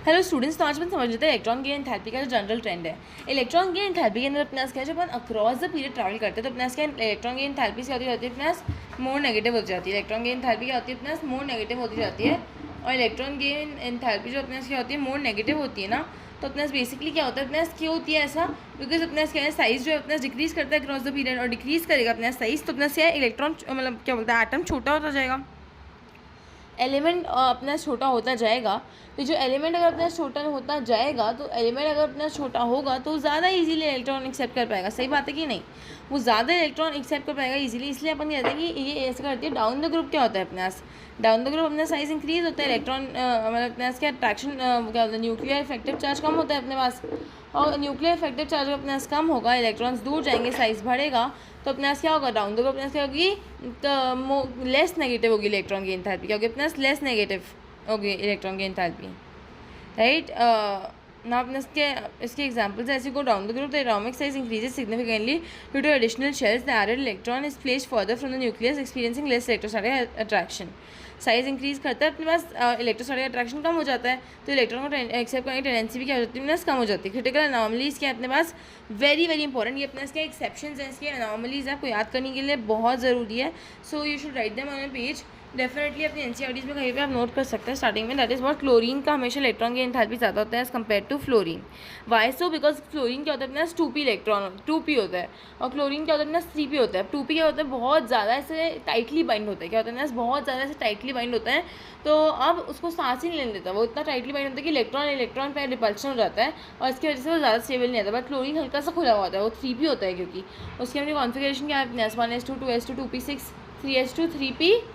Hello students, तो आज अपन समझ लेते हैं इलेक्ट्रॉन गेन एंथैल्पी का जो जनरल ट्रेंड है। इलेक्ट्रॉन गेन एंथैल्पी के अंदर अपने पास क्या है, जब अपन अक्रॉस द पीरियड ट्रैवल करते हैं तो अपने पास क्या इलेक्ट्रॉन गेन एंथैल्पी से होती है अपने पास मोर नेगेटिव होती जाती है। इलेक्ट्रॉन गेन एंथैल्पी क्या होती है अपने पास मोर नेगेटिव होती जाती है। और इलेक्ट्रॉन गेन एंथैल्पी जो अपने पास क्या होती है मोर नेगेटिव होती है ना, तो अपने पास बेसिकली क्या होता है, अपने पास क्यों होती है ऐसा, बिकॉज अपने पास क्या है साइज जो है अपने पास डिक्रीज करता है अक्रॉस द पीरियड, और डिक्रीज करेगा अपने पास साइज तो अपने पास क्या है इलेक्ट्रॉन मतलब क्या बोलता है एटम छोटा होता जाएगा। एलिमेंट अपना छोटा होता जाएगा, तो जो एलिमेंट अगर अपना छोटा होता जाएगा तो एलिमेंट अगर अपना छोटा होगा तो ज़्यादा इजीली इलेक्ट्रॉन एक्सेप्ट कर पाएगा। सही बात है कि नहीं, वो ज़्यादा इलेक्ट्रॉन एक्सेप्ट कर पाएगा इजीली। इसलिए अपन कहते हैं कि ये ऐसा करती है। डाउन द ग्रुप क्या होता है अपने पास, डाउन द ग्रुप अपना साइज इंक्रीज होता है, इलेक्ट्रॉन मतलब अपने पास क्या अट्रैक्शन क्या होता है, न्यूक्लियर इफेक्टिव चार्ज कम होता है अपने पास, और न्यूक्लियर इफेक्टिव चार्ज अपने पास कम होगा, इलेक्ट्रॉन्स दूर जाएंगे, साइज बढ़ेगा, तो अपने पास क्या होगा डाउन द ग्रुप अपने पास क्या होगी, तो लेस नेगेटिव होगी इलेक्ट्रॉन की एंथैल्पी, क्योंकि अपने पास लेस नेगेटिव होगी इलेक्ट्रॉन की एंथैल्पी, राइट। ना अपने इसके एग्जांपल्स ऐसे go down the group the atomic size increases significantly due to additional shells, the added electron is placed further from the nucleus experiencing less electrostatic attraction. Size increase करता है अपने पास, electrostatic attraction कम हो जाता है, तो electron को accept करने की टेंडेंसी भी क्या हो जाती है, कम हो जाती है। क्रिटिकल अनॉमलीज क्या है अपने पास, वेरी वेरी इंपॉर्टेंट, ये अपने इसके एक्सेप्शंस हैं, इसके अनॉमलीज आपको याद करने के लिए बहुत ज़रूरी है। So you should write them on a page. Definitely अपनी एनसीईआरटीज़ में कहीं पे आप नोट कर सकते हैं स्टार्टिंग में। दैट इज व्हाट, क्लोरीन का हमेशा इलेक्ट्रॉन की एंथैल्पी ज़्यादा होता है as compare to fluorine. Why so, because fluorine क्या होता है अपने पास 2p इलेक्ट्रॉन 2p होता है, और क्लोरीन क्या होता है अपने पास 3p होता है। 2p क्या होता है बहुत ज़्यादा ऐसे टाइटली बाइंड होता है, क्या होता है बहुत ज़्यादा ऐसे टाइटली बाइंड होता है, तो अब उसको सांस ही नहीं लेने देता, वो इतना टाइटली बाइंड होता है कि इलेक्ट्रॉन इलेक्ट्रॉन पर रिपल्शन हो जाता है, और इसकी वजह से वो ज़्यादा स्टेबल नहीं आता। बट क्लोरीन हल्का सा खुला हुआ होता है, वो 3p होता है, क्योंकि उसकी अपनी कॉन्फिगरेशन क्या है 1s2 2s2 2p6 3s2 3p5,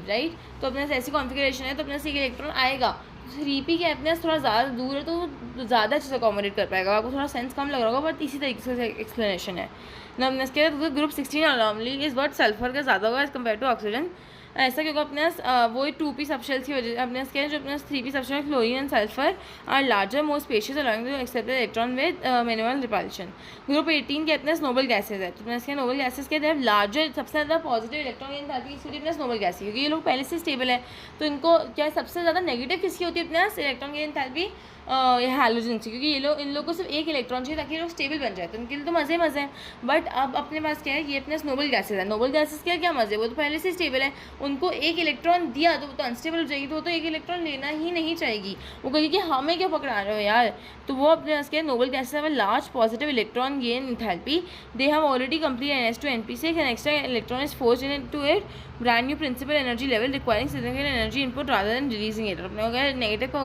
right. तो अपने ऐसी कॉन्फिगरेशन है, तो अपने से एक इलेक्ट्रॉन आएगा, 3p के अपने थोड़ा ज़्यादा दूर है तो ज़्यादा अच्छे से अकोमोडेट कर पाएगा। आपको थोड़ा सेंस कम लग रहा होगा, बट इसी तरीके से एक्सप्लेनेशन है ना। अपने इसके ग्रुप 16 अनॉमली इस वर्ड सल्फर का ज़्यादा होगा एज कम्पेयर टू ऑक्सीजन। ऐसा क्योंकि अपने वो 2p सबशेल्स की वजह अपने क्या जो अपने 3p subshell chlorine and sulphur are larger more spacious allowing to accept electron with minimal repulsion. Group 18 के अपने नोबल गैसेज है, तो अपने नोबल गैसेज के हैं लार्जर सबसे ज़्यादा पॉजिटिव इलेक्ट्रॉन एंथैल्पी इसलिए अपने नोबल गैस, क्योंकि ये लोग पहले से स्टेबल है, तो इनको क्या सबसे ज़्यादा नेगेटिव किसकी होती है अपने इलेक्ट्रॉन की एंथैल्पी, हैलोजन से, क्योंकि ये लोग इन लोगों को सिर्फ एक इलेक्ट्रॉन चाहिए ताकि ये लोग स्टेबल बन जाए, तो उनके लिए तो मज़े मज़े हैं। बट अब अपने पास क्या है, ये अपने नोबल गैसेज है, नोबल गैसेज क्या क्या मज़े, वो तो पहले से स्टेबल है, उनको एक इलेक्ट्रॉन दिया तो वो तो अनस्टेबल हो जाएगी, तो वो तो एक इलेक्ट्रॉन लेना ही नहीं चाहेगी, वो कहेगी कि हमें क्या पकड़ा रहे हो यार। तो वो अपने पास क्या noble gases have a large positive electron gain enthalpy, they have already complete NS2 NP6 and extra electron is forced into it brand new principal energy level requiring significant energy input rather than releasing it. अपने हो गया negative